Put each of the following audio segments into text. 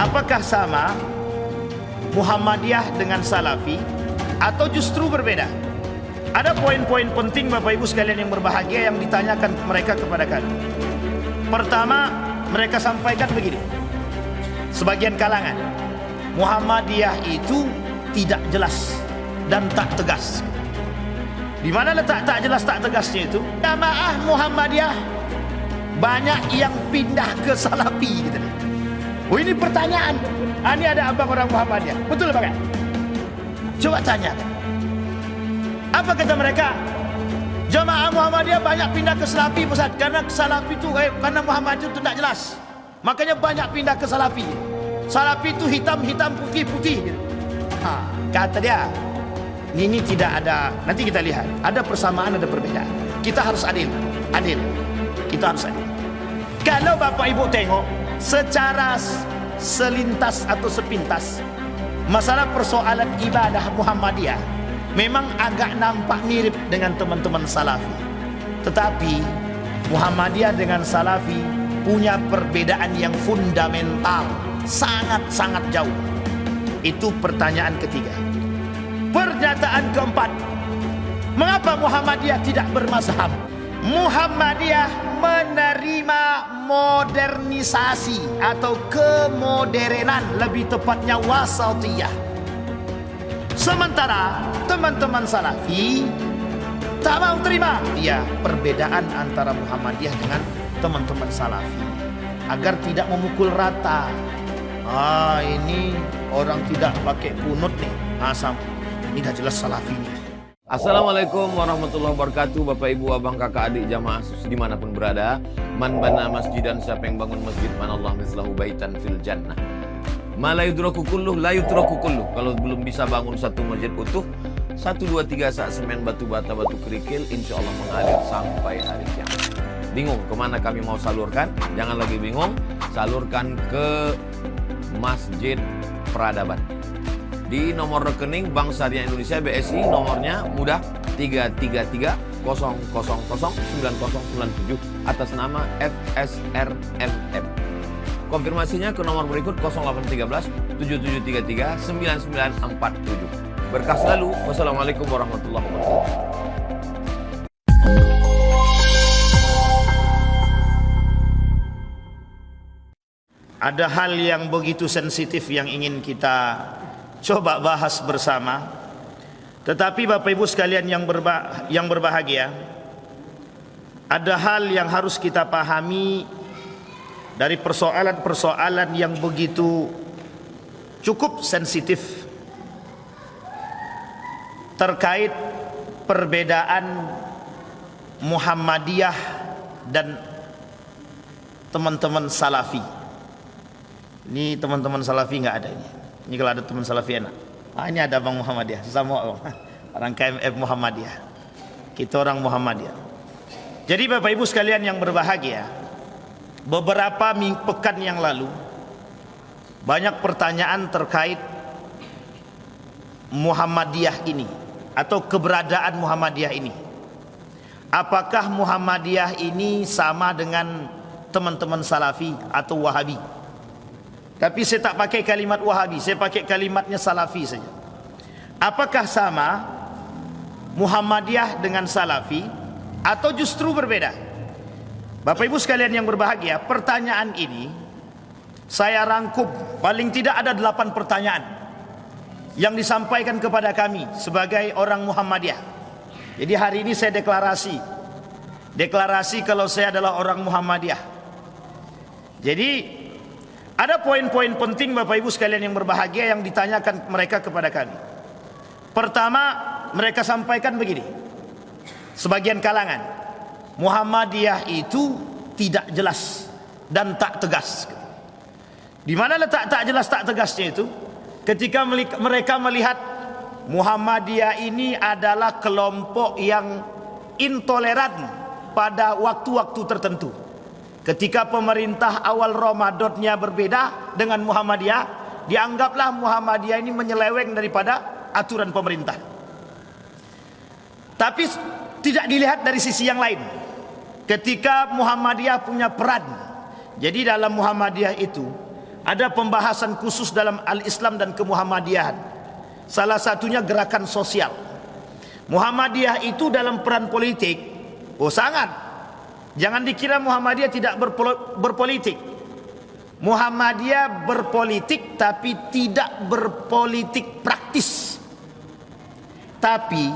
Apakah sama Muhammadiyah dengan Salafi atau justru berbeda? Ada poin-poin penting Bapak Ibu sekalian yang berbahagia yang ditanyakan mereka kepada kami. Pertama, mereka sampaikan begini. Sebagian kalangan, Muhammadiyah itu tidak jelas dan tak tegas. Di mana letak tak jelas tak tegasnya itu? Jamaah Muhammadiyah banyak yang pindah ke Salafi gitu. Oh, ini pertanyaan. Ini ada abang orang Muhammadiyah. Betul Pak? Coba tanya. Apa kata mereka? Jamaah Muhammadiyah banyak pindah ke Salafi Ustaz, karena Salafi itu karena Muhammadiyah itu tidak jelas. Makanya banyak pindah ke Salafi. Salafi itu hitam-hitam, putih-putih. Kata dia, ini tidak ada. Nanti kita lihat, ada persamaan, ada perbedaan. Kita harus adil. Kita harus adil. Kalau Bapak Ibu tengok secara selintas atau sepintas, masalah persoalan ibadah Muhammadiyah memang agak nampak mirip dengan teman-teman Salafi. Tetapi Muhammadiyah dengan Salafi punya perbedaan yang fundamental, sangat-sangat jauh. Itu pertanyaan ketiga. Pernyataan keempat, mengapa Muhammadiyah tidak bermazhab? Muhammadiyah menerima modernisasi atau kemoderenan, lebih tepatnya wasatiyah. Sementara teman-teman Salafi tak mau terima perbedaan antara Muhammadiyah dengan teman-teman Salafi agar tidak memukul rata. Ini orang tidak pakai kunut nih. Ini dah jelas Salafi nih. Assalamualaikum warahmatullahi wabarakatuh. Bapak Ibu abang kakak adik jamaah dimanapun berada. Man bana masjidan, siapa yang bangun masjid, manallah mislahu baitan fil jannah. Ma la yudraku kulluh la yutraku kulluh. Kalau belum bisa bangun satu masjid utuh, 1, 2, 3 sak semen batu bata batu kerikil, insya Allah mengalir sampai hari kiamat. Bingung kemana kami mau salurkan? Jangan lagi bingung, salurkan ke Masjid Peradaban. Di nomor rekening Bank Syariah Indonesia BSI, nomornya mudah 33300009097 atas nama FSRMM. Konfirmasinya ke nomor berikut 0813 7733 9947. Berkah selalu. Wassalamualaikum warahmatullahi wabarakatuh. Ada hal yang begitu sensitif yang ingin kita coba bahas bersama. Tetapi Bapak Ibu sekalian yang berbahagia, ada hal yang harus kita pahami dari persoalan-persoalan yang begitu cukup sensitif terkait perbedaan Muhammadiyah dan teman-teman Salafi. Ini teman-teman Salafi nggak ada ini. Ini kalau ada teman Salafi enak. Ini ada Bang Muhammadiyah, sama orang KMF Muhammadiyah. Kita orang Muhammadiyah. Jadi Bapak Ibu sekalian yang berbahagia, beberapa pekan yang lalu banyak pertanyaan terkait Muhammadiyah ini atau keberadaan Muhammadiyah ini. Apakah Muhammadiyah ini sama dengan teman-teman Salafi atau Wahabi? Tapi saya tak pakai kalimat Wahabi, saya pakai kalimatnya Salafi saja. Apakah sama Muhammadiyah dengan Salafi atau justru berbeda? Bapak Ibu sekalian yang berbahagia, pertanyaan ini saya rangkum, paling tidak ada 8 pertanyaan yang disampaikan kepada kami sebagai orang Muhammadiyah. Jadi hari ini saya deklarasi kalau saya adalah orang Muhammadiyah. Jadi ada poin-poin penting Bapak Ibu sekalian yang berbahagia yang ditanyakan mereka kepada kami. Pertama, mereka sampaikan begini. Sebagian kalangan, Muhammadiyah itu tidak jelas dan tak tegas. Di mana letak tak jelas tak tegasnya itu? Ketika mereka melihat Muhammadiyah ini adalah kelompok yang intoleran pada waktu-waktu tertentu. Ketika pemerintah awal Ramadannya berbeda dengan Muhammadiyah, dianggaplah Muhammadiyah ini menyeleweng daripada aturan pemerintah. Tapi tidak dilihat dari sisi yang lain. Ketika Muhammadiyah punya peran, jadi dalam Muhammadiyah itu ada pembahasan khusus dalam Al-Islam dan Kemuhammadiyahan. Salah satunya gerakan sosial. Muhammadiyah itu dalam peran politik, sangat. Jangan dikira Muhammadiyah tidak berpolitik. Muhammadiyah berpolitik tapi tidak berpolitik praktis. Tapi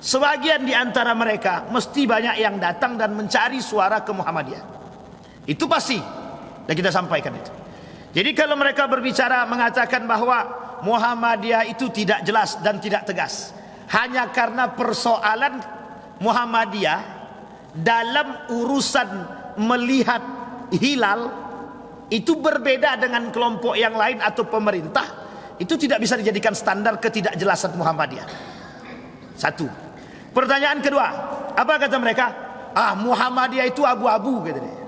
sebagian di antara mereka mesti banyak yang datang dan mencari suara ke Muhammadiyah. Itu pasti. Dan kita sampaikan itu. Jadi kalau mereka berbicara mengatakan bahwa Muhammadiyah itu tidak jelas dan tidak tegas, hanya karena persoalan Muhammadiyah dalam urusan melihat hilal itu berbeda dengan kelompok yang lain atau pemerintah, itu tidak bisa dijadikan standar ketidakjelasan Muhammadiyah. Satu. Pertanyaan kedua, apa kata mereka? Muhammadiyah itu abu-abu, kata dia.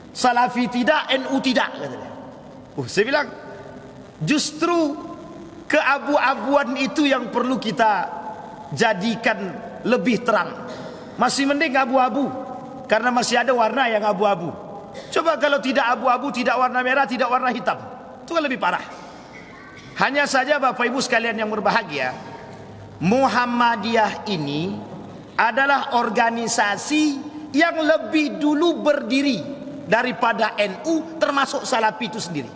Salafi tidak, NU tidak, kata dia. Saya bilang justru keabu-abuan itu yang perlu kita jadikan lebih terang. Masih mending abu-abu karena masih ada warna yang abu-abu. Coba kalau tidak abu-abu, tidak warna merah, tidak warna hitam, itu kan lebih parah. Hanya saja Bapak Ibu sekalian yang berbahagia, Muhammadiyah ini adalah organisasi yang lebih dulu berdiri daripada NU, termasuk Salafi itu sendiri.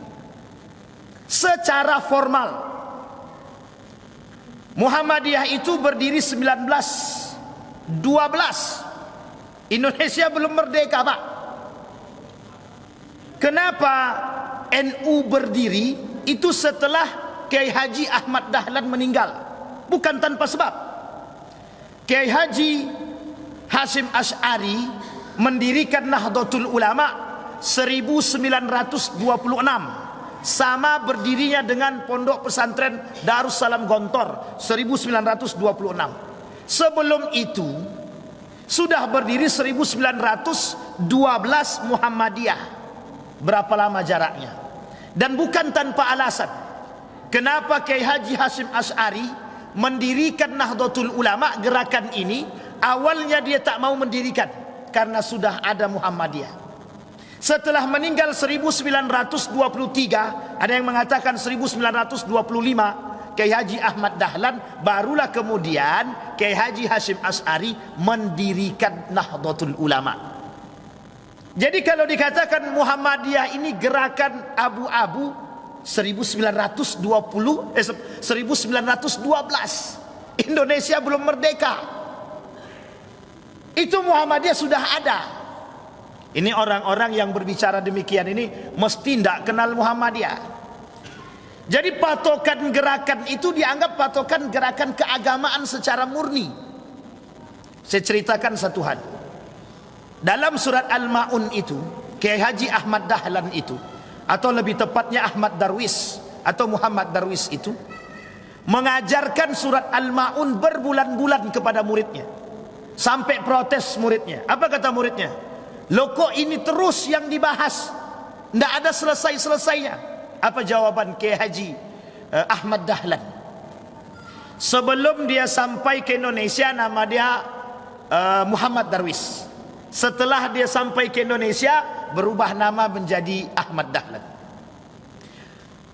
Secara formal Muhammadiyah itu berdiri 1912. Indonesia belum merdeka, Pak. Kenapa NU berdiri? Itu setelah Kiai Haji Ahmad Dahlan meninggal. Bukan tanpa sebab. Kiai Haji Hasyim Asy'ari mendirikan Nahdlatul Ulama 1926, sama berdirinya dengan Pondok Pesantren Darussalam Gontor 1926. Sebelum itu sudah berdiri 1912 Muhammadiyah. Berapa lama jaraknya? Dan bukan tanpa alasan. Kenapa Kiai Haji Hasyim Asy'ari mendirikan Nahdlatul Ulama, gerakan ini? Awalnya dia tak mau mendirikan karena sudah ada Muhammadiyah. Setelah meninggal 1923, ada yang mengatakan 1925, Kiai Haji Ahmad Dahlan, barulah kemudian Kiai Haji Hasyim Asy'ari mendirikan Nahdlatul Ulama. Jadi kalau dikatakan Muhammadiyah ini gerakan abu-abu 1912, Indonesia belum merdeka. Itu Muhammadiyah sudah ada. Ini orang-orang yang berbicara demikian ini mesti tidak kenal Muhammadiyah. Jadi patokan gerakan itu dianggap patokan gerakan keagamaan secara murni. Saya ceritakan satu hal. Dalam surat Al-Ma'un itu, Kiai Haji Ahmad Dahlan itu, atau lebih tepatnya Ahmad Darwis atau Muhammad Darwis itu, mengajarkan surat Al-Ma'un berbulan-bulan kepada muridnya. Sampai protes muridnya. Apa kata muridnya? Loh, kok ini terus yang dibahas, tidak ada selesai-selesainya? Apa jawaban Kiai Haji Ahmad Dahlan? Sebelum dia sampai ke Indonesia, nama dia Muhammad Darwis. Setelah dia sampai ke Indonesia, berubah nama menjadi Ahmad Dahlan.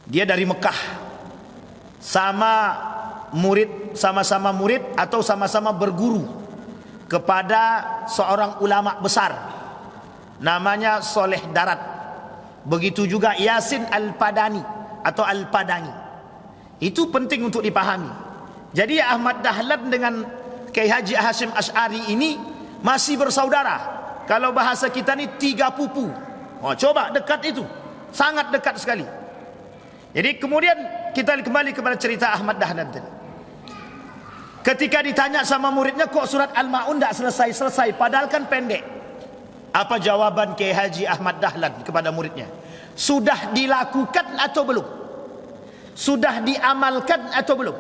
Dia dari Mekah, sama-sama murid atau sama-sama berguru kepada seorang ulama besar, namanya Soleh Darat. Begitu juga Yasin Al-Padani atau Al-Padani. Itu penting untuk dipahami. Jadi Ahmad Dahlan dengan Kiai Haji Hasyim Asy'ari ini masih bersaudara. Kalau bahasa kita ini 3 pupu. Coba dekat itu, sangat dekat sekali. Jadi kemudian kita kembali kepada cerita Ahmad Dahlan tadi. Ketika ditanya sama muridnya, kok surat Al-Ma'un tidak selesai-selesai, padahal kan pendek. Apa jawaban Kiai Haji Ahmad Dahlan kepada muridnya? Sudah dilakukan atau belum? Sudah diamalkan atau belum?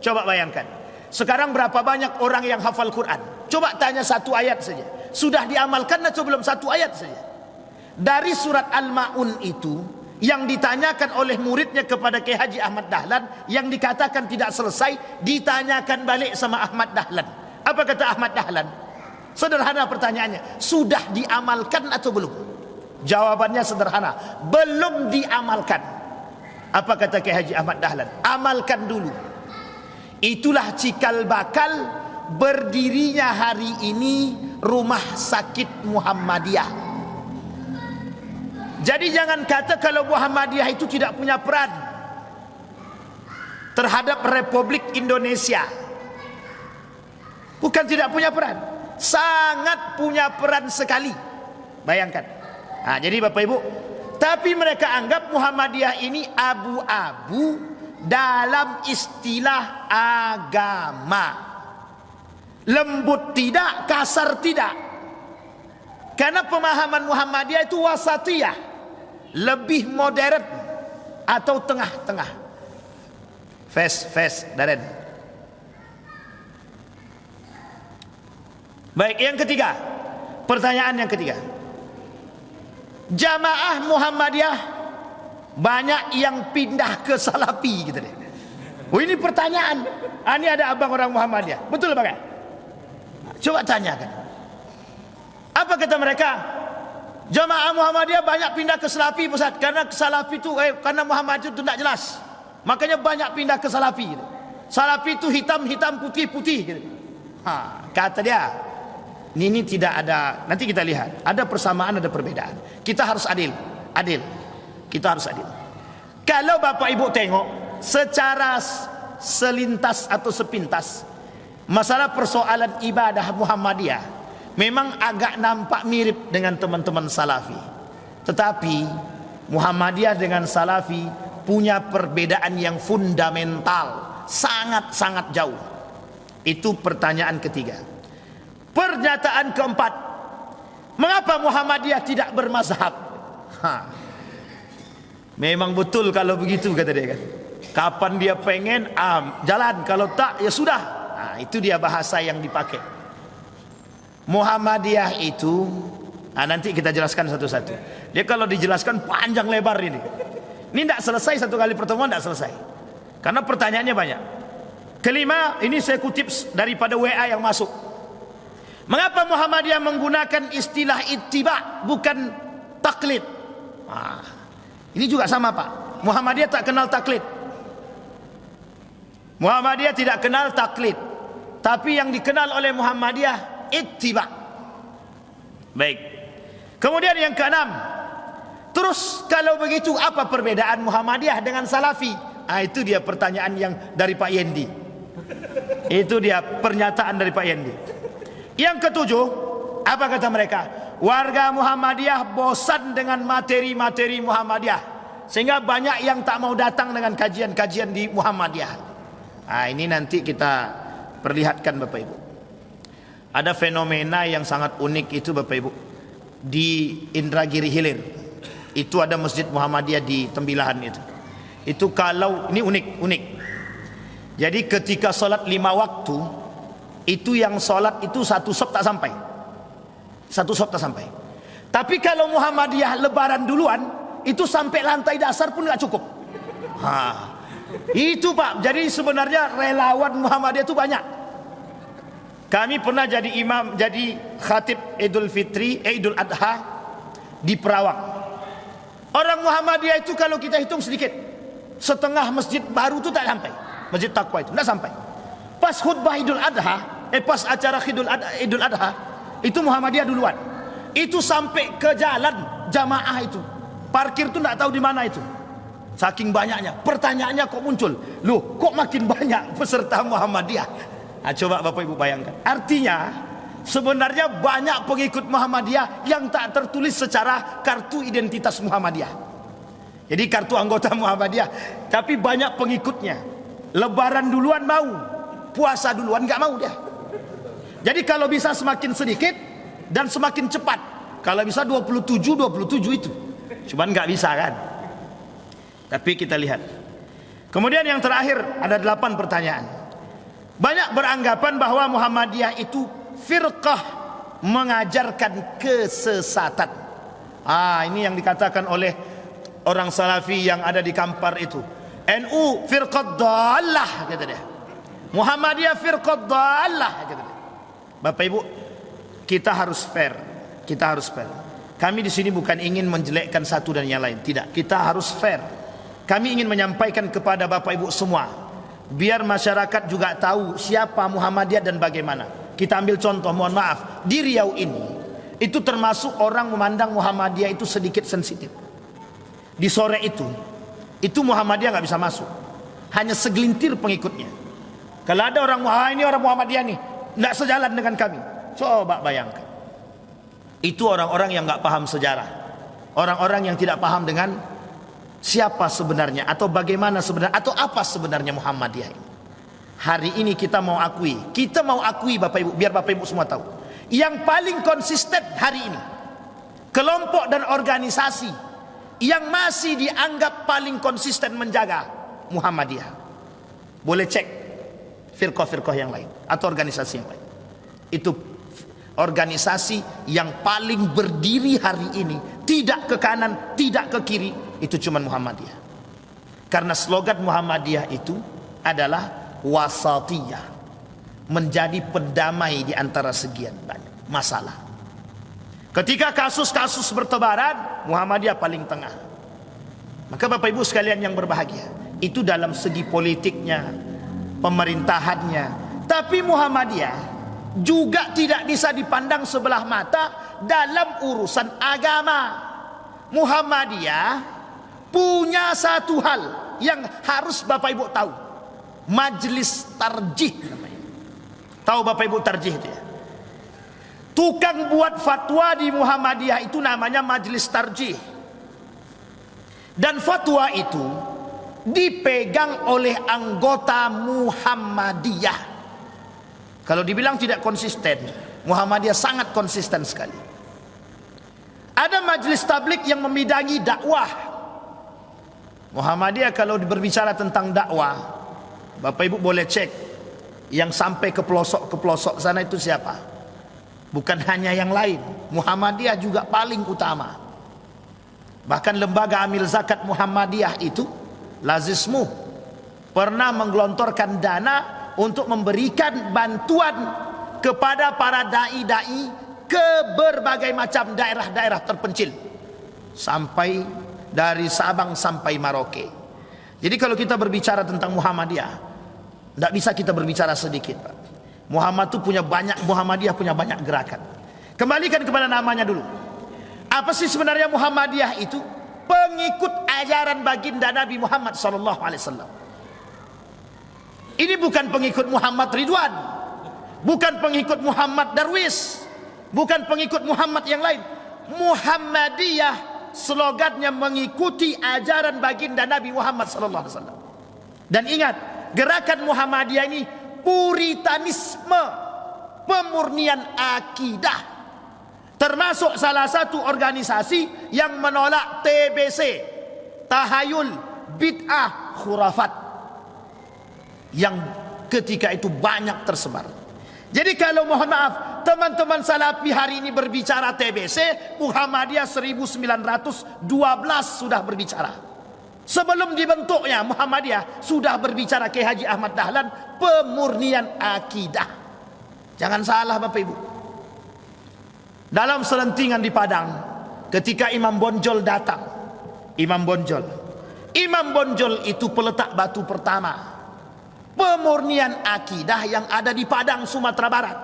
Coba bayangkan. Sekarang berapa banyak orang yang hafal Quran? Coba tanya satu ayat saja. Sudah diamalkan atau belum? Satu ayat saja. Dari surat Al-Ma'un itu, yang ditanyakan oleh muridnya kepada Kiai Haji Ahmad Dahlan, yang dikatakan tidak selesai, ditanyakan balik sama Ahmad Dahlan. Apa kata Ahmad Dahlan? Sederhana pertanyaannya, sudah diamalkan atau belum? Jawabannya sederhana, belum diamalkan. Apa kata Kiai Haji Ahmad Dahlan? Amalkan dulu. Itulah cikal bakal berdirinya hari ini Rumah Sakit Muhammadiyah. Jadi jangan kata kalau Muhammadiyah itu tidak punya peran terhadap Republik Indonesia. Bukan tidak punya peran, sangat punya peran sekali. Bayangkan. Nah, jadi Bapak Ibu, tapi mereka anggap Muhammadiyah ini abu-abu dalam istilah agama. Lembut tidak, kasar tidak. Karena pemahaman Muhammadiyah itu wasatiyah, lebih modern atau tengah-tengah. Fes, Daren. Baik, yang ketiga. Pertanyaan yang ketiga. Jamaah Muhammadiyah banyak yang pindah ke Salafi gitu deh. Oh, ini pertanyaan. Ini ada abang orang Muhammadiyah. Betul apa kan? Coba tanyakan. Apa kata mereka? Jamaah Muhammadiyah banyak pindah ke Salafi, Ustaz, karena Salafi itu karena Muhammad itu tidak jelas. Makanya banyak pindah ke Salafi gitu. Salafi itu hitam-hitam, putih-putih gitu. Kata dia, ini tidak ada, nanti kita lihat, ada persamaan, ada perbedaan. Kita harus adil. Kita harus adil. Kalau Bapak Ibu tengok secara selintas atau sepintas, masalah persoalan ibadah Muhammadiyah memang agak nampak mirip dengan teman-teman Salafi. Tetapi Muhammadiyah dengan Salafi punya perbedaan yang fundamental, sangat-sangat jauh. Itu pertanyaan ketiga. Pernyataan keempat, mengapa Muhammadiyah tidak bermazhab? Memang betul kalau begitu, kata dia kan. Kapan dia pengen jalan, kalau tak ya sudah. Itu dia bahasa yang dipakai. Muhammadiyah itu nanti kita jelaskan satu-satu. Dia kalau dijelaskan panjang lebar ini. Ini tidak selesai satu kali pertemuan, tidak selesai. Karena pertanyaannya banyak. Kelima, ini saya kutip daripada WA yang masuk. Mengapa Muhammadiyah menggunakan istilah ittiba bukan taklid? Ini juga sama Pak. Muhammadiyah tak kenal taklid. Muhammadiyah tidak kenal taklid. Tapi yang dikenal oleh Muhammadiyah ittiba. Baik. Kemudian yang keenam. Terus kalau begitu apa perbedaan Muhammadiyah dengan Salafi? Itu dia pertanyaan yang dari Pak Yendi. Itu dia pernyataan dari Pak Yendi. Yang ketujuh, apa kata mereka? Warga Muhammadiyah bosan dengan materi-materi Muhammadiyah, sehingga banyak yang tak mau datang dengan kajian-kajian di Muhammadiyah. Ini nanti kita perlihatkan Bapak Ibu. Ada fenomena yang sangat unik itu Bapak Ibu. Di Indragiri Hilir itu ada masjid Muhammadiyah di Tembilahan itu. Itu kalau ini unik. Jadi ketika sholat 5 waktu, itu yang sholat itu satu sop tak sampai. Tapi kalau Muhammadiyah lebaran duluan, itu sampai lantai dasar pun nggak cukup. Itu Pak. Jadi sebenarnya relawan Muhammadiyah itu banyak. Kami pernah jadi imam, jadi khatib Idul Fitri, Idul Adha di Perawang. Orang Muhammadiyah itu kalau kita hitung sedikit, setengah masjid baru itu tak sampai. Masjid Taqwa itu tak sampai. Pas khutbah Idul Adha, pas acara Idul Adha, itu Muhammadiyah duluan. Itu sampai ke jalan jamaah itu. Parkir itu tidak tahu di mana itu. Saking banyaknya. Pertanyaannya kok muncul, loh kok makin banyak peserta Muhammadiyah? Coba Bapak Ibu bayangkan. Artinya sebenarnya banyak pengikut Muhammadiyah yang tak tertulis secara kartu identitas Muhammadiyah. Jadi kartu anggota Muhammadiyah, tapi banyak pengikutnya. Lebaran duluan mau, puasa duluan nggak mau dia. Jadi kalau bisa semakin sedikit dan semakin cepat. Kalau bisa 27 itu. Cuman nggak bisa kan. Tapi kita lihat. Kemudian yang terakhir ada 8 pertanyaan. Banyak beranggapan bahwa Muhammadiyah itu firqah mengajarkan kesesatan. Ini yang dikatakan oleh orang Salafi yang ada di Kampar itu. NU firqah dhalah kata dia. Muhammadiyah firqah dhalah kata dia. Bapak Ibu, kita harus fair. Kami di sini bukan ingin menjelekkan satu dan yang lain, tidak. Kita harus fair. Kami ingin menyampaikan kepada Bapak Ibu semua, biar masyarakat juga tahu siapa Muhammadiyah dan bagaimana. Kita ambil contoh, mohon maaf, di Riau ini, itu termasuk orang memandang Muhammadiyah itu sedikit sensitif. Di sore itu Muhammadiyah nggak bisa masuk, hanya segelintir pengikutnya. Kalau ada orang, ini orang Muhammadiyah nih, nggak sejalan dengan kami. Coba bayangkan, itu orang-orang yang nggak paham sejarah, orang-orang yang tidak paham dengan siapa sebenarnya atau bagaimana sebenarnya atau apa sebenarnya Muhammadiyah ini. Hari ini kita mau akui Bapak Ibu, biar Bapak Ibu semua tahu, yang paling konsisten hari ini, kelompok dan organisasi yang masih dianggap paling konsisten menjaga Muhammadiyah. Boleh cek firqah-firqah yang lain atau organisasi yang lain. Itu organisasi yang paling berdiri hari ini, tidak ke kanan, tidak ke kiri, itu cuma Muhammadiyah. Karena slogan Muhammadiyah itu adalah wasatiyah, menjadi pendamai di antara sekian banyak masalah. Ketika kasus-kasus bertebaran, Muhammadiyah paling tengah. Maka Bapak Ibu sekalian yang berbahagia, itu dalam segi politiknya, pemerintahannya. Tapi Muhammadiyah juga tidak bisa dipandang sebelah mata dalam urusan agama. Muhammadiyah punya satu hal yang harus Bapak Ibu tahu, Majelis Tarjih namanya. Tahu Bapak Ibu tarjih itu ya? Tukang buat fatwa di Muhammadiyah itu namanya Majelis Tarjih. Dan fatwa itu dipegang oleh anggota Muhammadiyah. Kalau dibilang tidak konsisten, Muhammadiyah sangat konsisten sekali. Ada majelis tablik yang membidangi dakwah. Muhammadiyah kalau berbicara tentang dakwah, Bapak Ibu boleh cek yang sampai ke pelosok sana itu siapa. Bukan hanya yang lain, Muhammadiyah juga paling utama. Bahkan lembaga amil zakat Muhammadiyah itu, Lazismu, pernah menggelontorkan dana untuk memberikan bantuan kepada para dai-dai ke berbagai macam daerah-daerah terpencil, sampai dari Sabang sampai Merauke. Jadi kalau kita berbicara tentang Muhammadiyah, tidak bisa kita berbicara sedikit, Pak. Muhammadiyah punya banyak gerakan. Kembalikan kepada namanya dulu. Apa sih sebenarnya Muhammadiyah itu? Pengikut ajaran baginda Nabi Muhammad SAW. Ini bukan pengikut Muhammad Ridwan, bukan pengikut Muhammad Darwis, bukan pengikut Muhammad yang lain. Muhammadiyah slogannya mengikuti ajaran baginda Nabi Muhammad SAW. Dan ingat, gerakan Muhammadiyah ini puritanisme, pemurnian akidah. Termasuk salah satu organisasi yang menolak TBC, tahayul, bid'ah, khurafat, yang ketika itu banyak tersebar. Jadi kalau mohon maaf, teman-teman Salafi hari ini berbicara TBC, Muhammadiyah 1912 sudah berbicara. Sebelum dibentuknya Muhammadiyah sudah berbicara Kiai Haji Ahmad Dahlan, pemurnian akidah. Jangan salah Bapak Ibu. Dalam selentingan di Padang, ketika Imam Bonjol datang, Imam Bonjol itu peletak batu pertama pemurnian akidah yang ada di Padang, Sumatera Barat.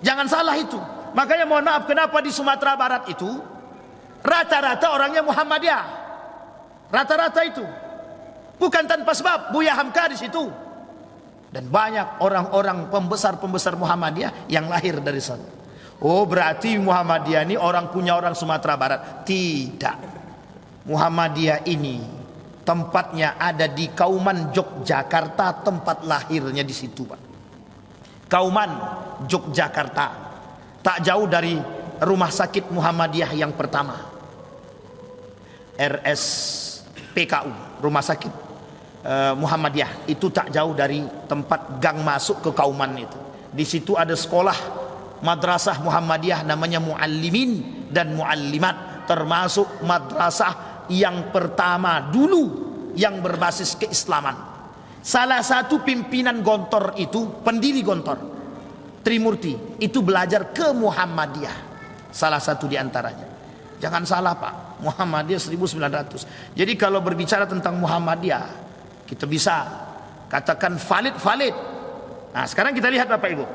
Jangan salah itu. Makanya mohon maaf, kenapa di Sumatera Barat itu rata-rata orangnya Muhammadiyah. Rata-rata itu bukan tanpa sebab. Buya Hamka di situ, dan banyak orang-orang pembesar-pembesar Muhammadiyah yang lahir dari sana. Oh, berarti Muhammadiyah ini orang punya orang Sumatera Barat? Tidak. Muhammadiyah ini tempatnya ada di Kauman, Yogyakarta, tempat lahirnya di situ, Pak. Kauman, Yogyakarta, tak jauh dari rumah sakit Muhammadiyah yang pertama, RSPKU, rumah sakit Muhammadiyah. Itu tak jauh dari tempat gang masuk ke Kauman itu. Di situ ada sekolah madrasah Muhammadiyah namanya Muallimin dan Muallimat, termasuk madrasah yang pertama dulu yang berbasis keislaman. Salah satu pimpinan Gontor itu, pendiri Gontor, Trimurti, itu belajar ke Muhammadiyah, salah satu di antaranya. Jangan salah Pak, Muhammadiyah 1900. Jadi kalau berbicara tentang Muhammadiyah, kita bisa katakan valid. Nah sekarang kita lihat Bapak Ibu.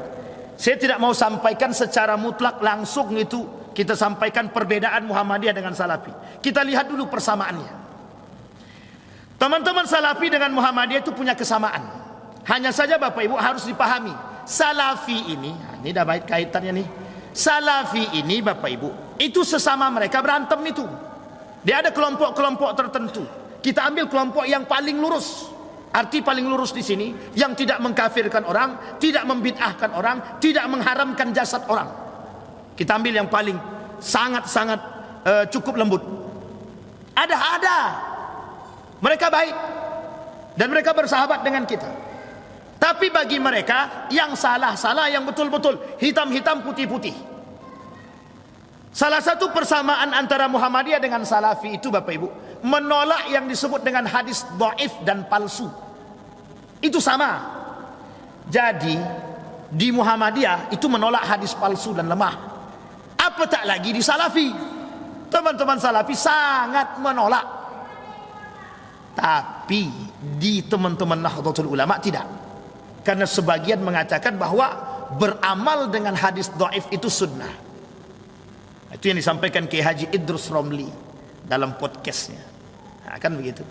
Saya tidak mau sampaikan secara mutlak langsung itu kita sampaikan perbedaan Muhammadiyah dengan Salafi. Kita lihat dulu persamaannya. Teman-teman Salafi dengan Muhammadiyah itu punya kesamaan. Hanya saja Bapak Ibu harus dipahami, Salafi ini, nah ini dah baik kaitannya nih. Salafi ini Bapak Ibu, itu sesama mereka berantem itu. Dia ada kelompok-kelompok tertentu. Kita ambil kelompok yang paling lurus. Arti paling lurus di sini yang tidak mengkafirkan orang, tidak membid'ahkan orang, tidak mengharamkan jasad orang. Kita ambil yang paling sangat-sangat cukup lembut. Ada. Mereka baik dan mereka bersahabat dengan kita. Tapi bagi mereka yang salah, yang betul-betul, hitam-hitam, putih-putih. Salah satu persamaan antara Muhammadiyah dengan Salafi itu Bapak Ibu, menolak yang disebut dengan hadis dhaif dan palsu. Itu sama. Jadi di Muhammadiyah itu menolak hadis palsu dan lemah. Apa tak lagi di Salafi. Teman-teman Salafi sangat menolak. Tapi di teman-teman Nahdlatul Ulama tidak. Karena sebagian mengatakan bahwa beramal dengan hadis dhaif itu sunnah. Itu yang disampaikan Kiai Haji Idrus Romli dalam podcastnya. Nah, kan begitu.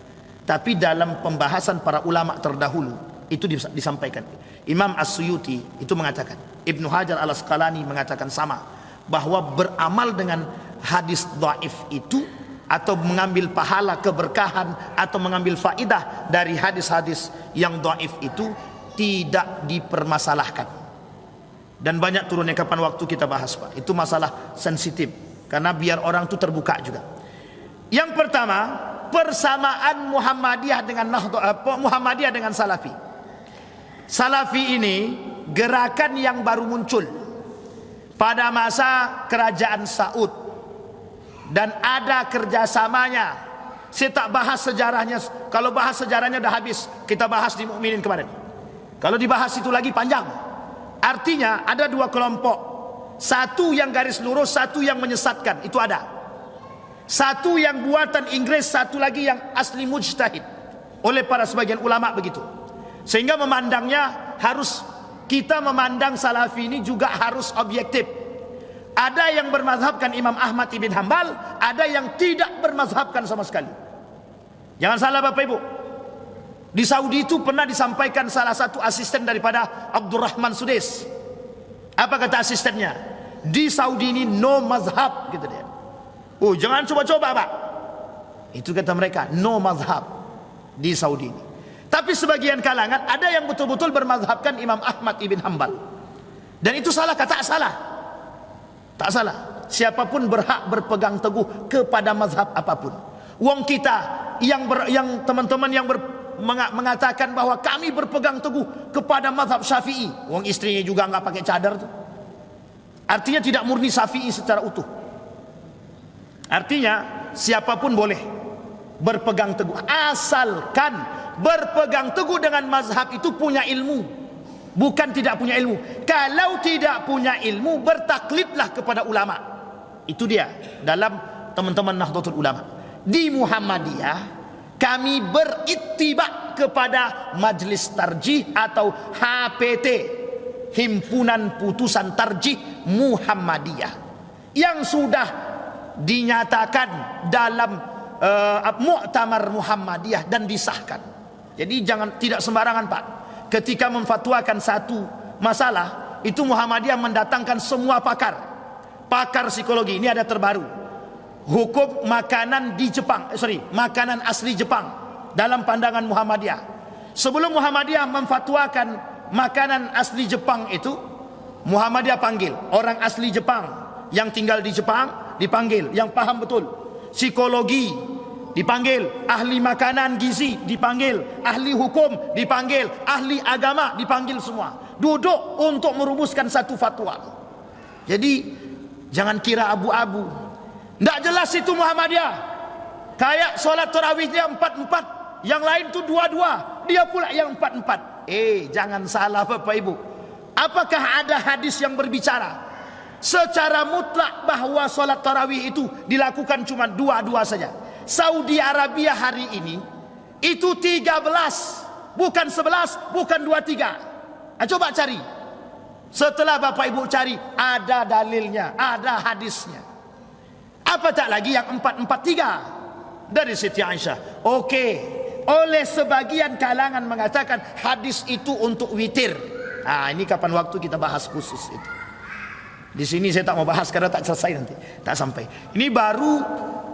Tapi dalam pembahasan para ulama terdahulu itu disampaikan. Imam As-Suyuti itu mengatakan, Ibnu Hajar Al-Asqalani mengatakan sama, bahwa beramal dengan hadis dhaif itu atau mengambil pahala keberkahan atau mengambil faidah dari hadis-hadis yang dhaif itu tidak dipermasalahkan. Dan banyak turunnya kapan waktu kita bahas Pak. Itu masalah sensitif karena biar orang itu terbuka juga. Yang pertama, persamaan Muhammadiyah dengan Salafi. Salafi ini gerakan yang baru muncul pada masa kerajaan Saud dan ada kerjasamanya. Saya tak bahas sejarahnya. Kalau bahas sejarahnya dah habis. Kita bahas di Mukminin kemarin. Kalau dibahas itu lagi panjang. Artinya ada dua kelompok. Satu yang garis lurus, satu yang menyesatkan. Itu ada. Satu yang buatan Inggris, satu lagi yang asli mujtahid. Oleh para sebagian ulama begitu. Sehingga memandangnya harus, kita memandang Salafi ini juga harus objektif. Ada yang bermazhabkan Imam Ahmad ibn Hanbal, ada yang tidak bermazhabkan sama sekali. Jangan salah Bapak Ibu. Di Saudi itu pernah disampaikan salah satu asisten daripada Abdurrahman Sudais. Apa kata asistennya? Di Saudi ini no mazhab, gitu dia. Oh, jangan coba-coba Pak. Itu kata mereka, no mazhab di Saudi ini. Tapi sebagian kalangan ada yang betul-betul bermazhabkan Imam Ahmad ibn Hanbal. Dan itu salah, kata salah. Tak salah. Siapapun berhak berpegang teguh kepada mazhab apapun. Wong kita yang teman-teman yang mengatakan bahwa kami berpegang teguh kepada mazhab Syafi'i. Wong istrinya juga nggak pakai cadar tuh. Artinya tidak murni Syafi'i secara utuh. Artinya siapapun boleh berpegang teguh asalkan berpegang teguh dengan mazhab itu punya ilmu, bukan tidak punya ilmu. Kalau tidak punya ilmu, bertaklidlah kepada ulama. Itu dia dalam teman-teman Nahdlatul Ulama. Di Muhammadiyah kami berittiba kepada Majelis Tarjih atau HPT, Himpunan Putusan Tarjih Muhammadiyah, yang sudah dinyatakan dalam Muktamar Muhammadiyah dan disahkan. Jadi tidak sembarangan Pak. Ketika memfatwakan satu masalah, itu Muhammadiyah mendatangkan semua pakar psikologi. Ini ada terbaru, hukum makanan di Jepang, makanan asli Jepang dalam pandangan Muhammadiyah. Sebelum Muhammadiyah memfatwakan makanan asli Jepang itu, Muhammadiyah panggil orang asli Jepang yang tinggal di Jepang, dipanggil yang paham betul psikologi, dipanggil ahli makanan gizi, dipanggil ahli hukum, dipanggil ahli agama, dipanggil semua, duduk untuk merumuskan satu fatwa. Jadi jangan kira abu-abu. Tidak jelas itu Muhammadiyah. Kayak sholat tarawihnya 4-4, yang lain itu 2-2, dia pula yang 4-4. Jangan salah Bapak Ibu. Apakah ada hadis yang berbicara secara mutlak bahwa solat tarawih itu dilakukan cuma dua saja. Saudi Arabia hari ini itu 13, bukan 11, bukan 23. Coba cari. Setelah Bapak Ibu cari, ada dalilnya, ada hadisnya. Apa tak lagi yang 443 dari Siti Aisyah. Oke, oleh sebagian kalangan mengatakan hadis itu untuk witir. Ini kapan waktu kita bahas khusus itu. Di sini saya tak mau bahas karena tak selesai nanti, tak sampai. Ini baru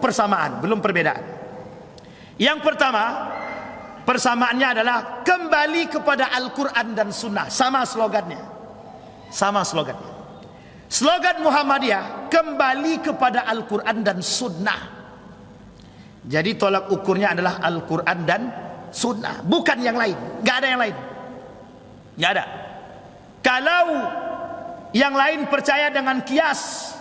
persamaan, belum perbedaan. Yang pertama, persamaannya adalah kembali kepada Al-Quran dan Sunnah. Sama slogannya. Sama slogannya. Slogan Muhammadiyah, kembali kepada Al-Quran dan Sunnah. Jadi tolak ukurnya adalah Al-Quran dan Sunnah, bukan yang lain. Gak ada yang lain. Gak ada. Kalau yang lain percaya dengan kias,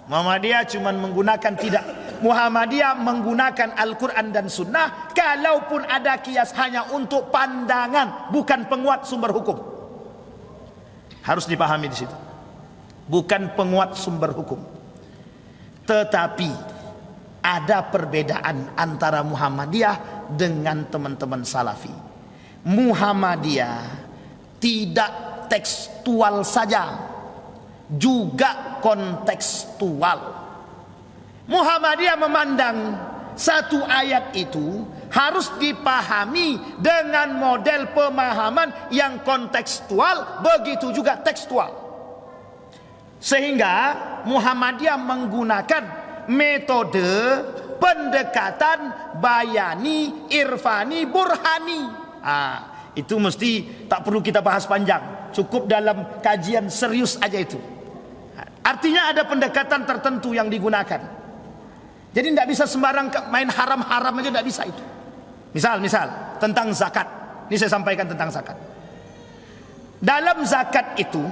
Muhammadiyah cuma menggunakan tidak. Muhammadiyah menggunakan Al-Quran dan Sunnah. Kalaupun ada kias hanya untuk pandangan, bukan penguat sumber hukum. Harus dipahami di situ. Bukan penguat sumber hukum. Tetapi ada perbedaan antara Muhammadiyah dengan teman-teman Salafi. Muhammadiyah tidak tekstual saja, juga kontekstual. Muhammadiyah memandang satu ayat itu harus dipahami dengan model pemahaman yang kontekstual, begitu juga tekstual. Sehingga Muhammadiyah menggunakan metode pendekatan bayani, irfani, burhani. Itu mesti tak perlu kita bahas panjang, cukup dalam kajian serius aja itu. Artinya ada pendekatan tertentu yang digunakan. Jadi tidak bisa sembarang main haram-haram aja, tidak bisa itu. Misal tentang zakat. Ini saya sampaikan tentang zakat. Dalam zakat itu,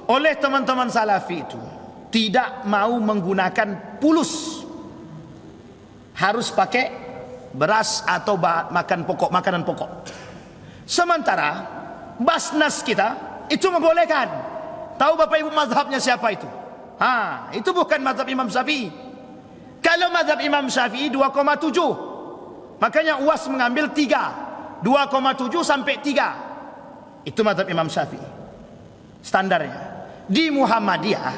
oleh teman-teman Salafi itu tidak mau menggunakan pulus. Harus pakai beras atau makanan pokok. Sementara Basnas kita itu membolehkan. Tahu Bapak Ibu mazhabnya siapa itu? Itu bukan mazhab Imam Syafi'i. Kalau mazhab Imam Syafi'i 2,7. Makanya UAS mengambil 3. 2,7 sampai 3. Itu mazhab Imam Syafi'i. Standarnya. Di Muhammadiyah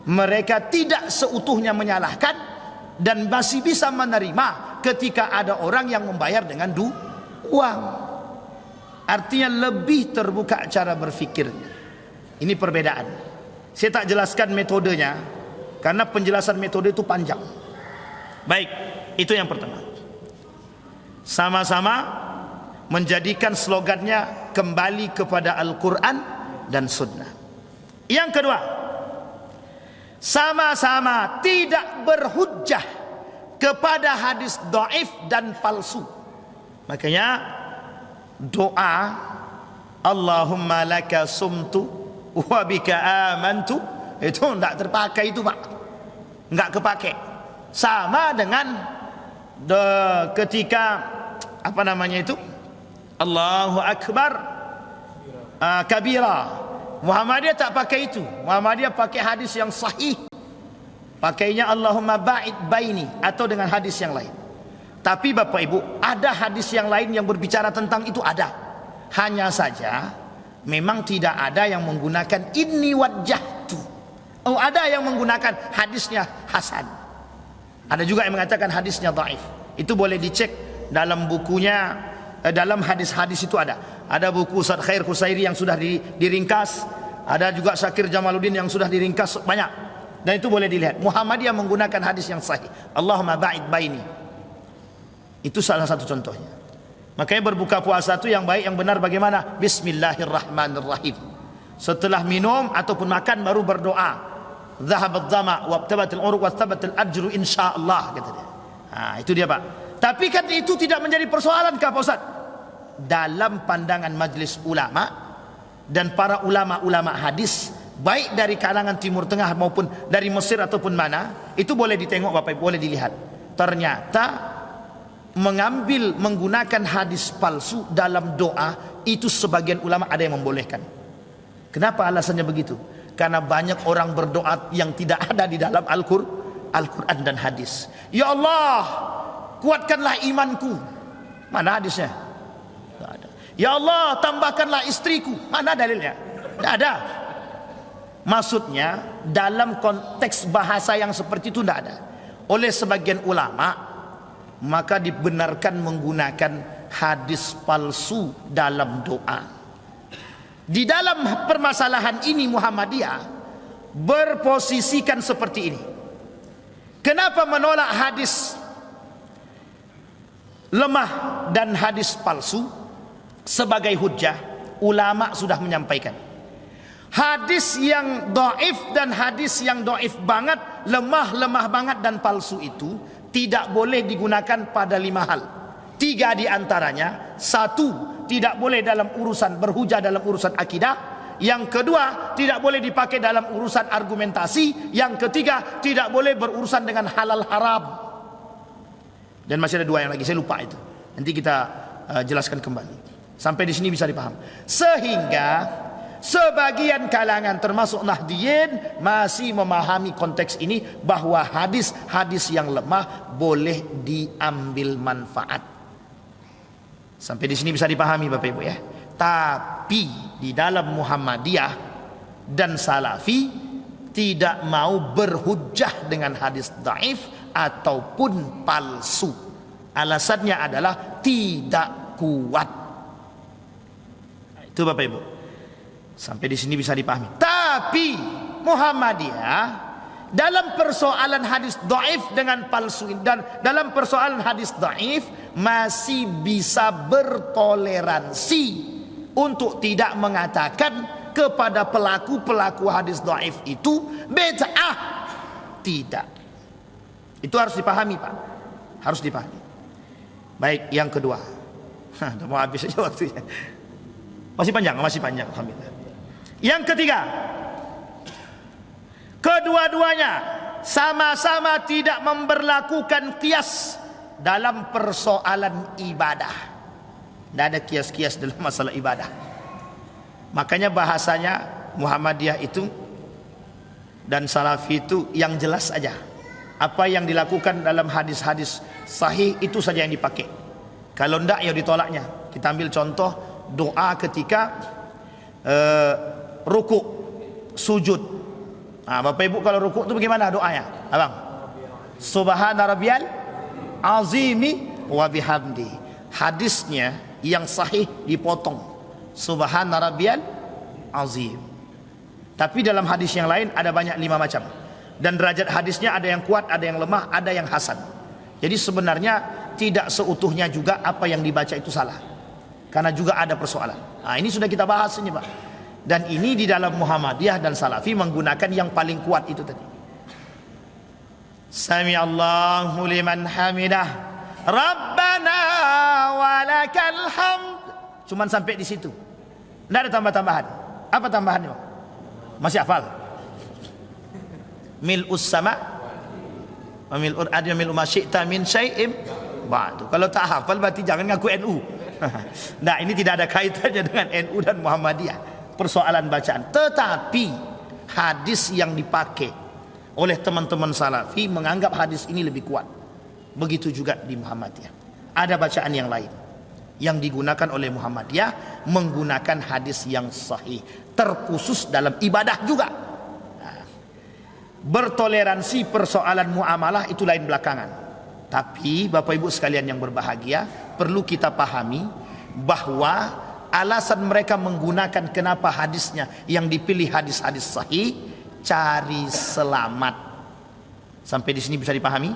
mereka tidak seutuhnya menyalahkan dan masih bisa menerima ketika ada orang yang membayar dengan uang. Artinya lebih terbuka cara berfikirnya. Ini perbedaan. Saya tak jelaskan metodenya karena penjelasan metode itu panjang. Baik, itu yang pertama. Sama-sama menjadikan slogannya kembali kepada Al-Quran dan Sunnah. Yang kedua, sama-sama tidak berhujjah kepada hadis dhaif dan palsu. Makanya doa Allahumma laka sumtu wa bika amantu itu tidak terpakai itu Pak, enggak kepakai. Sama dengan ketika apa namanya itu Allahu Akbar kabira. Muhammadiyah tak pakai itu. Muhammadiyah pakai hadis yang sahih. Pakainya Allahumma ba'id baini atau dengan hadis yang lain. Tapi Bapak Ibu, ada hadis yang lain yang berbicara tentang itu, ada. Hanya saja memang tidak ada yang menggunakan inni wajjahtu. Ada yang menggunakan hadisnya hasan. Ada juga yang mengatakan hadisnya dhaif. Itu boleh dicek dalam bukunya, dalam hadis-hadis itu ada. Ada buku Ustaz Khair Khusairi yang sudah diringkas. Ada juga Syakir Jamaluddin yang sudah diringkas banyak. Dan itu boleh dilihat. Muhammadiyah menggunakan hadis yang sahih. Allahumma ba'id baini. Itu salah satu contohnya. Makanya berbuka puasa itu yang baik, yang benar bagaimana? Bismillahirrahmanirrahim. Setelah minum ataupun makan baru berdoa. Dhahabat dhama wabtabatil uruq wastabatil ajru insyaallah, kata dia. Itu dia Pak. Tapi kan itu tidak menjadi persoalan kah Pak Ustaz? Dalam pandangan majlis ulama dan para ulama-ulama hadis, baik dari kalangan Timur Tengah maupun dari Mesir ataupun mana, itu boleh ditengok Bapak Ibu, boleh dilihat. Ternyata menggunakan hadis palsu dalam doa itu sebagian ulama ada yang membolehkan. Kenapa alasannya begitu? Karena banyak orang berdoa yang tidak ada di dalam Al-Quran dan hadis. Ya Allah, kuatkanlah imanku. Mana hadisnya? Tidak ada. Ya Allah, tambahkanlah istriku. Mana dalilnya? Tidak ada. Maksudnya dalam konteks bahasa yang seperti itu tidak ada. Oleh sebagian ulama, maka dibenarkan menggunakan hadis palsu dalam doa. Di dalam permasalahan ini Muhammadiyah berposisikan seperti ini. Kenapa menolak hadis lemah dan hadis palsu sebagai hujjah? Ulama sudah menyampaikan hadis yang dhaif dan hadis yang dhaif banget, lemah banget dan palsu itu tidak boleh digunakan pada 5 hal. 3 di antaranya: 1, tidak boleh dalam urusan berhujah dalam urusan akidah. Yang kedua, tidak boleh dipakai dalam urusan argumentasi. Yang ketiga, tidak boleh berurusan dengan halal haram. Dan masih ada 2 yang lagi, saya lupa itu. Nanti kita jelaskan kembali. Sampai di sini bisa dipaham. Sehingga sebagian kalangan termasuk Nahdiyin masih memahami konteks ini, bahwa hadis-hadis yang lemah boleh diambil manfaat. Sampai di sini bisa dipahami Bapak Ibu ya. Tapi di dalam Muhammadiyah dan Salafi tidak mau berhujjah dengan hadis dhaif ataupun palsu. Alasannya adalah tidak kuat. Itu Bapak Ibu. Sampai di sini bisa dipahami. Tapi Muhammadiyah dalam persoalan hadis dhaif dengan palsu dan dalam persoalan hadis dhaif masih bisa bertoleransi untuk tidak mengatakan kepada pelaku hadis dhaif itu bid'ah. Tidak. Itu harus dipahami Pak. Harus dipahami. Baik, yang kedua. Udah mau habis aja waktunya. Masih panjang alhamdulillah. Yang ketiga, kedua-duanya sama-sama tidak memberlakukan qiyas dalam persoalan ibadah. Tidak ada qiyas-qiyas dalam masalah ibadah. Makanya bahasanya Muhammadiyah itu dan Salafi itu yang jelas aja. Apa yang dilakukan dalam hadis-hadis sahih itu saja yang dipakai. Kalau tidak ya ditolaknya. Kita ambil contoh doa ketika rukuk, sujud. Nah, Bapak Ibu kalau rukuk itu bagaimana doanya? Abang, Subhana rabbiyal azimi wa bihamdi. Hadisnya yang sahih dipotong, Subhana rabbiyal azim. Tapi dalam hadis yang lain ada banyak 5 macam. Dan derajat hadisnya ada yang kuat, ada yang lemah, ada yang hasan. Jadi sebenarnya tidak seutuhnya juga apa yang dibaca itu salah. Karena juga ada persoalan. Nah, ini sudah kita bahas ini Pak. Dan ini di dalam Muhammadiyah dan Salafi menggunakan yang paling kuat itu tadi. Sami Allahu liman hamidah, Rabbana walakal hamd. Cuman sampai di situ. Tidak ada tambah-tambahan. Apa tambahannya? Masih hafal? Mil'us sama wa mil'ur adya mil'u ma syi'ta min syai'im ba'du. Kalau tak hafal berarti jangan ngaku NU. Nah, ini tidak ada kaitannya dengan NU dan Muhammadiyah. Persoalan bacaan. Tetapi hadis yang dipakai oleh teman-teman Salafi menganggap hadis ini lebih kuat. Begitu juga di Muhammadiyah. Ada bacaan yang lain yang digunakan oleh Muhammadiyah menggunakan hadis yang sahih, terkhusus dalam ibadah juga. Nah, bertoleransi persoalan muamalah itu lain belakangan. Tapi Bapak Ibu sekalian yang berbahagia, perlu kita pahami bahwa alasan mereka menggunakan kenapa hadisnya yang dipilih hadis-hadis sahih, cari selamat. Sampai di sini bisa dipahami?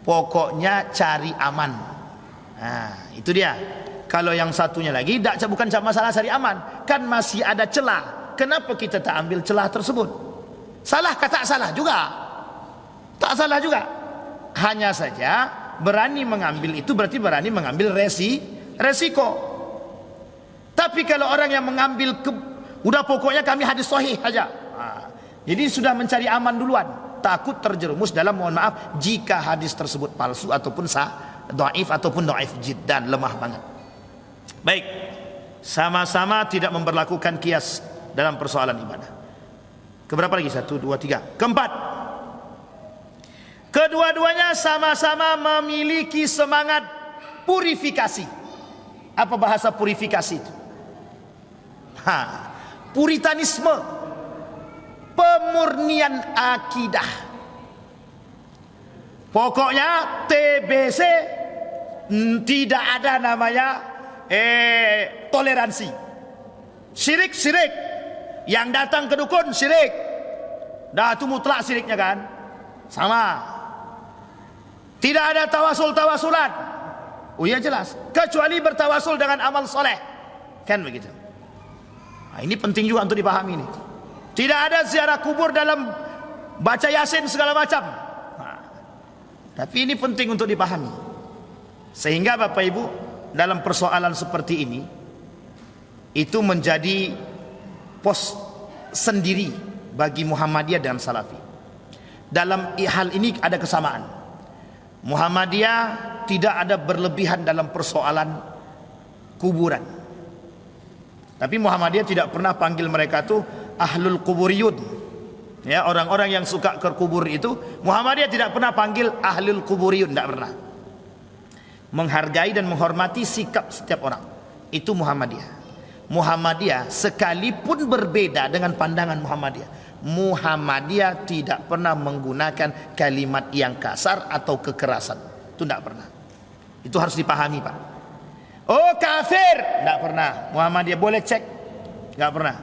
Pokoknya cari aman. Nah, itu dia. Kalau yang satunya lagi bukan masalah cari aman, kan masih ada celah. Kenapa kita tak ambil celah tersebut? Salah kata salah juga? Tak salah juga. Hanya saja berani mengambil itu berarti berani mengambil resiko. Tapi kalau orang yang mengambil udah pokoknya kami hadis sahih aja. Nah, jadi sudah mencari aman duluan, takut terjerumus dalam, mohon maaf, jika hadis tersebut palsu ataupun dhaif ataupun dhaif jiddan, lemah banget. Baik, sama-sama tidak memberlakukan qiyas dalam persoalan ibadah. Keberapa lagi? 1, 2, 3. Keempat, kedua-duanya sama-sama memiliki semangat purifikasi. Apa bahasa purifikasi itu? Puritanisme, pemurnian akidah. Pokoknya TBC tidak ada namanya toleransi. Syirik, syirik. Yang datang ke dukun syirik. Dah itu mutlak syiriknya kan? Sama. Tidak ada tawasul-tawasulan. Oh iya jelas. Kecuali bertawasul dengan amal soleh. Kan begitu. Nah, ini penting juga untuk dipahami ini. Tidak ada ziarah kubur dalam baca yasin segala macam. Nah, tapi ini penting untuk dipahami. Sehingga Bapak Ibu dalam persoalan seperti ini itu menjadi pos sendiri bagi Muhammadiyah dan Salafi. Dalam hal ini ada kesamaan. Muhammadiyah tidak ada berlebihan dalam persoalan kuburan. Tapi Muhammadiyah tidak pernah panggil mereka tuh ahlul kuburiyun. Ya, orang-orang yang suka ke kubur itu Muhammadiyah tidak pernah panggil ahlul kuburiyun, tidak pernah. Menghargai dan menghormati sikap setiap orang. Itu Muhammadiyah. Muhammadiyah sekalipun berbeda dengan pandangan Muhammadiyah tidak pernah menggunakan kalimat yang kasar atau kekerasan. Itu tidak pernah. Itu harus dipahami, Pak. Oh kafir, tidak pernah. Muhammadiyah boleh cek, tidak pernah.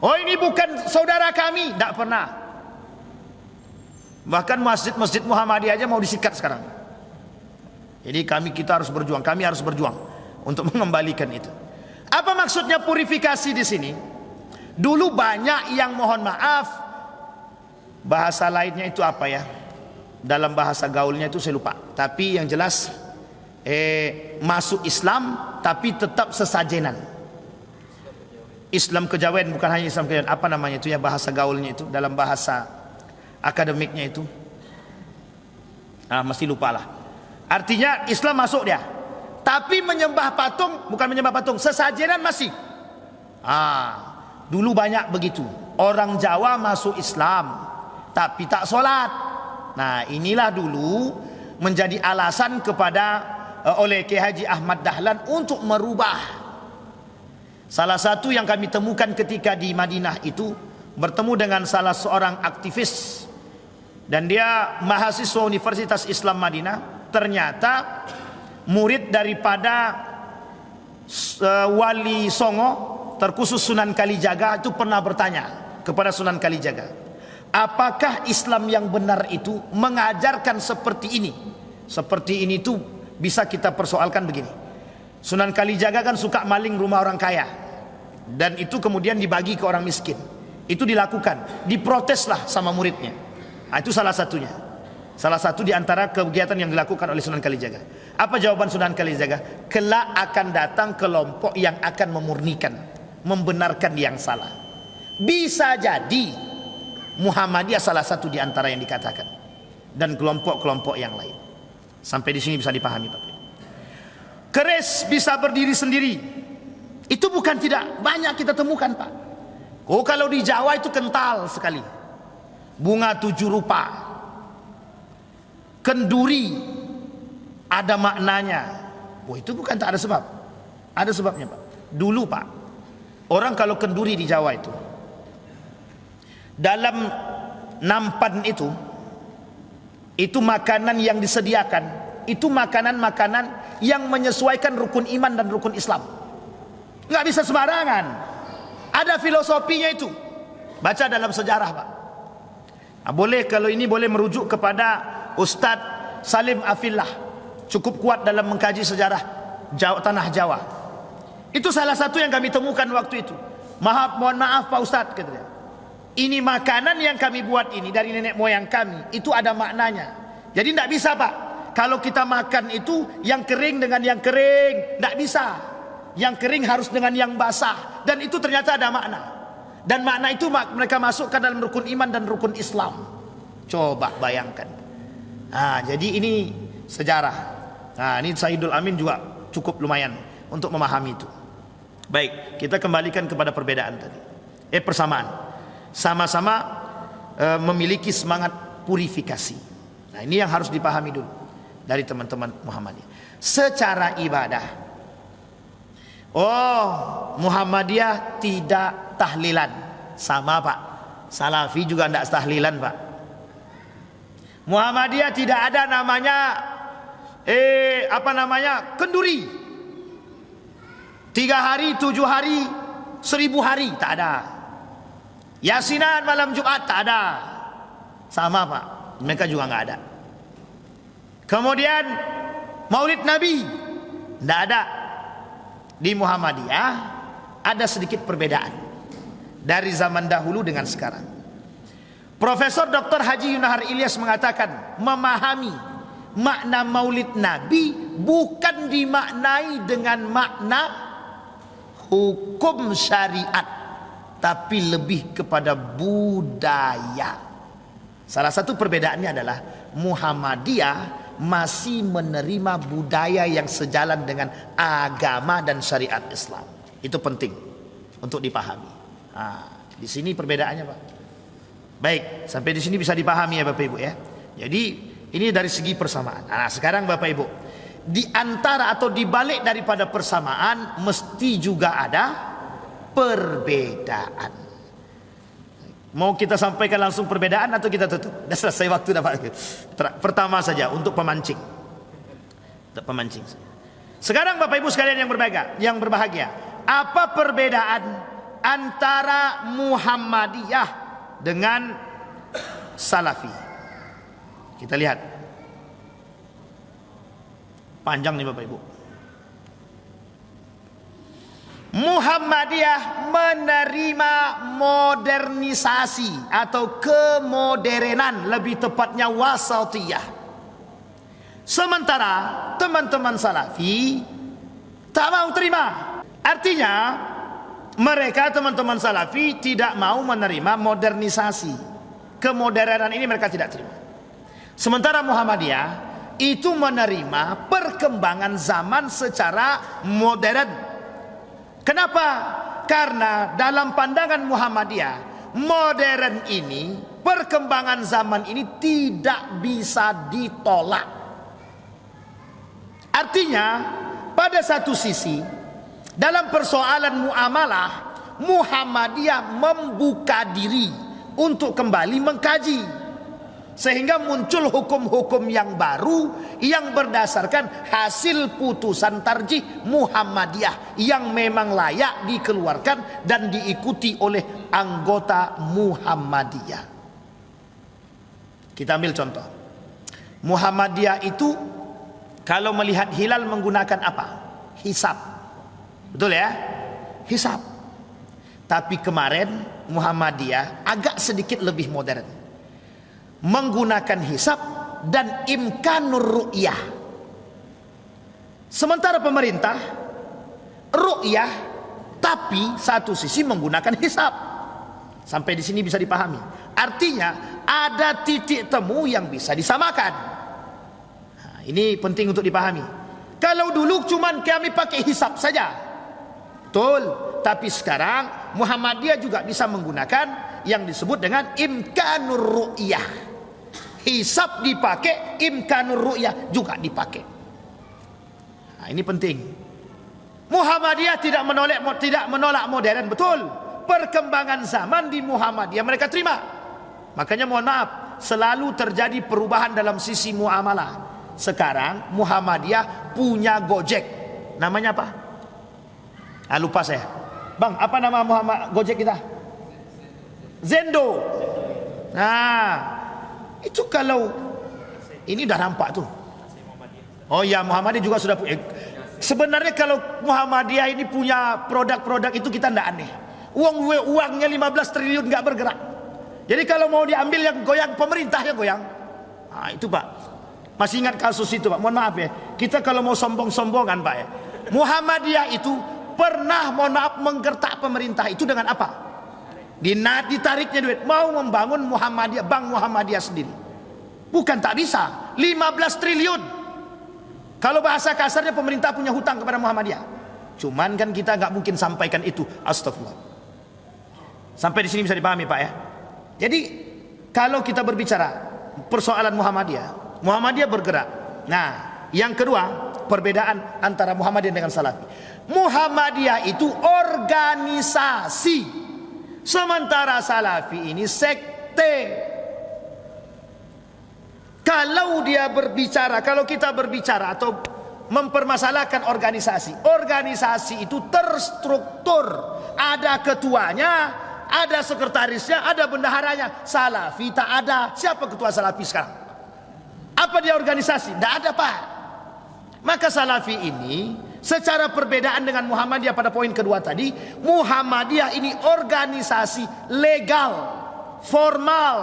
Oh ini bukan saudara kami, tidak pernah. Bahkan masjid-masjid Muhammadiyah aja mau disikat sekarang. Jadi kita harus berjuang, kami harus berjuang untuk mengembalikan itu. Apa maksudnya purifikasi di sini? Dulu banyak yang mohon maaf bahasa lainnya itu apa ya? Dalam bahasa gaulnya itu saya lupa. Tapi yang jelas masuk Islam tapi tetap sesajenan. Islam kejawen, bukan hanya Islam kejawen, apa namanya itu ya bahasa gaulnya itu, dalam bahasa akademiknya itu. Masih lupa lah. Artinya Islam masuk dia. Tapi menyembah patung, bukan menyembah patung, sesajenan masih. Dulu banyak begitu. Orang Jawa masuk Islam tapi tak solat. Nah inilah dulu menjadi alasan kepada oleh Kiai Haji Ahmad Dahlan untuk merubah. Salah satu yang kami temukan ketika di Madinah itu, bertemu dengan salah seorang aktivis, dan dia mahasiswa Universitas Islam Madinah. Ternyata murid daripada Wali Songo terkhusus Sunan Kalijaga itu pernah bertanya kepada Sunan Kalijaga, apakah Islam yang benar itu mengajarkan seperti ini? Seperti ini tuh bisa kita persoalkan begini. Sunan Kalijaga kan suka maling rumah orang kaya, dan itu kemudian dibagi ke orang miskin. Itu dilakukan, diproteslah sama muridnya. Itu salah satunya. Salah satu di antara kegiatan yang dilakukan oleh Sunan Kalijaga. Apa jawaban Sunan Kalijaga? Kelak akan datang kelompok yang akan memurnikan, membenarkan yang salah. Bisa jadi Muhammadiyah salah satu di antara yang dikatakan, dan kelompok-kelompok yang lain. Sampai di sini bisa dipahami, Pak. Keris bisa berdiri sendiri. Itu bukan tidak banyak kita temukan, Pak. Oh kalau di Jawa itu kental sekali. Bunga 7 rupa, kenduri ada maknanya. Oh itu bukan tak ada sebab. Ada sebabnya, Pak. Dulu, Pak, orang kalau kenduri di Jawa itu, dalam nampan itu makanan yang disediakan, itu makanan-makanan yang menyesuaikan rukun iman dan rukun Islam. Nggak bisa sembarangan. Ada filosofinya itu. Baca dalam sejarah, Pak. Boleh, kalau ini boleh merujuk kepada Ustadz Salim Afillah, cukup kuat dalam mengkaji sejarah tanah Jawa. Itu salah satu yang kami temukan waktu itu. Mohon maaf Pak Ustadz, katanya, ini makanan yang kami buat ini dari nenek moyang kami, itu ada maknanya. Jadi tidak bisa, Pak, kalau kita makan itu yang kering dengan yang kering, tidak bisa. Yang kering harus dengan yang basah. Dan itu ternyata ada makna. Dan makna itu mereka masukkan dalam rukun iman dan rukun Islam. Coba bayangkan. Jadi ini sejarah. Ini Sayyidul Amin juga cukup lumayan untuk memahami itu. Baik, kita kembalikan kepada perbedaan tadi. Persamaan. sama-sama memiliki semangat purifikasi. Nah, ini yang harus dipahami dulu dari teman-teman Muhammadiyah. Secara ibadah, oh, Muhammadiyah tidak tahlilan, sama Pak. Salafi juga tidak tahlilan Pak. Muhammadiyah tidak ada namanya kenduri. 3 hari, 7 hari, 1000 hari, tak ada. Yasinan malam Jumat tak ada. Sama Pak, mereka juga nggak ada. Kemudian Maulid Nabi tidak ada. Di Muhammadiyah ada sedikit perbedaan dari zaman dahulu dengan sekarang. Profesor Dr. Haji Yunahar Ilyas mengatakan, memahami makna Maulid Nabi bukan dimaknai dengan makna hukum syariat, tapi lebih kepada budaya. Salah satu perbedaannya adalah Muhammadiyah masih menerima budaya yang sejalan dengan agama dan syariat Islam. Itu penting untuk dipahami. Di sini perbedaannya Pak. Baik, sampai di sini bisa dipahami ya Bapak Ibu ya. Jadi ini dari segi persamaan. Nah, sekarang Bapak Ibu, di antara atau di balik daripada persamaan mesti juga ada perbedaan. Mau kita sampaikan langsung perbedaan atau kita tutup? Sudah selesai waktu dapat. Pertama saja untuk pemancing. Untuk pemancing. Sekarang Bapak Ibu sekalian yang berbahagia, apa perbedaan antara Muhammadiyah dengan Salafi? Kita lihat. Panjang nih Bapak Ibu. Muhammadiyah menerima modernisasi atau kemoderenan, lebih tepatnya wasatiyah. Sementara teman-teman Salafi tak mau terima. Artinya mereka teman-teman Salafi tidak mau menerima modernisasi. Kemoderenan ini mereka tidak terima. Sementara Muhammadiyah itu menerima perkembangan zaman secara modern. Kenapa? Karena dalam pandangan Muhammadiyah, modern ini, perkembangan zaman ini tidak bisa ditolak. Artinya, pada satu sisi, dalam persoalan muamalah, Muhammadiyah membuka diri untuk kembali mengkaji. Sehingga muncul hukum-hukum yang baru yang berdasarkan hasil putusan tarjih Muhammadiyah yang memang layak dikeluarkan dan diikuti oleh anggota Muhammadiyah. Kita ambil contoh. Muhammadiyah itu kalau melihat hilal menggunakan apa? Hisab. Betul ya? Hisab. Tapi kemarin Muhammadiyah agak sedikit lebih modern, menggunakan hisab dan imkanur ru'yah. Sementara pemerintah ru'yah tapi satu sisi menggunakan hisab. Sampai di sini bisa dipahami. Artinya ada titik temu yang bisa disamakan. Nah, ini penting untuk dipahami. Kalau dulu cuman kami pakai hisab saja, betul. Tapi sekarang Muhammadiyah juga bisa menggunakan yang disebut dengan imkanur ru'yah. Hisab dipakai, imkanur ru'yah juga dipakai. Nah, ini penting. Muhammadiyah tidak menolak modern, betul. Perkembangan zaman di Muhammadiyah mereka terima. Makanya mohon maaf, selalu terjadi perubahan dalam sisi muamalah. Sekarang Muhammadiyah punya Gojek. Namanya apa? Lupa saya. Bang, apa nama Gojek kita? Zendo. Nah, itu kalau ini udah nampak tuh. Oh ya, Muhammadiyah juga sudah punya. Sebenarnya kalau Muhammadiyah ini punya produk-produk itu kita tidak aneh. Uangnya 15 triliun nggak bergerak. Jadi kalau mau diambil yang goyang pemerintah ya goyang. Nah, itu Pak. Masih ingat kasus itu Pak? Mohon maaf ya. Kita kalau mau sombong-sombongan Pak ya. Muhammadiyah itu pernah mohon maaf menggertak pemerintah itu dengan apa? Ditariknya duit, mau membangun Muhammadiyah, Bank Muhammadiyah sendiri. Bukan tak bisa, 15 triliun. Kalau bahasa kasarnya pemerintah punya hutang kepada Muhammadiyah. Cuman kan kita nggak mungkin sampaikan itu, astagfirullah. Sampai di sini bisa dipahami Pak ya. Jadi kalau kita berbicara persoalan Muhammadiyah bergerak. Nah, yang kedua, perbedaan antara Muhammadiyah dengan Salafi. Muhammadiyah itu organisasi, sementara Salafi ini sekte. Kalau kita berbicara atau mempermasalahkan organisasi itu terstruktur, ada ketuanya, ada sekretarisnya, ada bendaharanya. Salafi tak ada. Siapa ketua Salafi sekarang? Apa dia organisasi? Tidak ada Pak. Maka Salafi ini secara perbedaan dengan Muhammadiyah pada poin kedua tadi, Muhammadiyah ini organisasi legal, formal,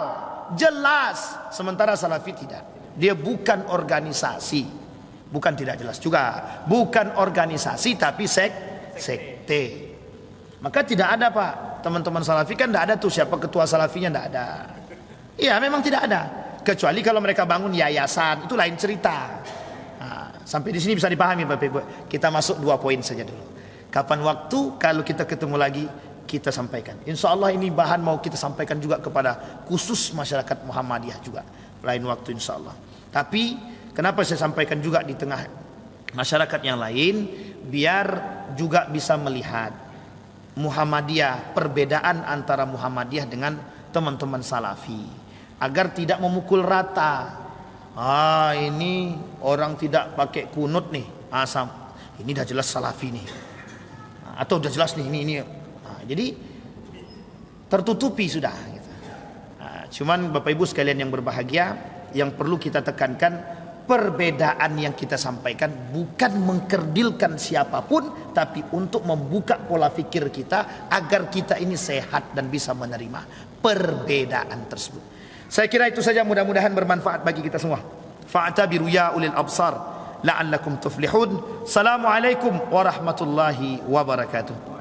jelas, sementara Salafi tidak. Dia bukan organisasi, bukan tidak jelas juga, bukan organisasi tapi sekte. Maka tidak ada Pak, teman-teman Salafi kan tidak ada tuh siapa ketua Salafinya, tidak ada. Iya memang tidak ada, kecuali kalau mereka bangun yayasan, itu lain cerita. Sampai di sini bisa dipahami Bapak Ibu. Kita masuk 2 poin saja dulu. Kapan waktu kalau kita ketemu lagi kita sampaikan. Insya Allah ini bahan mau kita sampaikan juga kepada khusus masyarakat Muhammadiyah juga. Lain waktu insya Allah. Tapi kenapa saya sampaikan juga di tengah masyarakat yang lain, biar juga bisa melihat Muhammadiyah, perbedaan antara Muhammadiyah dengan teman-teman Salafi, agar tidak memukul rata. Ini orang tidak pakai kunut nih, asam. Ini dah jelas Salafi nih. Atau udah jelas nih ini. Jadi tertutupi sudah. Cuman Bapak Ibu sekalian yang berbahagia, yang perlu kita tekankan, perbedaan yang kita sampaikan bukan mengkerdilkan siapapun, tapi untuk membuka pola pikir kita agar kita ini sehat dan bisa menerima perbedaan tersebut. Saya kira itu saja, mudah-mudahan bermanfaat bagi kita semua. Fa'tabiru ya ulil absar la'allakum tuflihun. Assalamualaikum warahmatullahi wabarakatuh.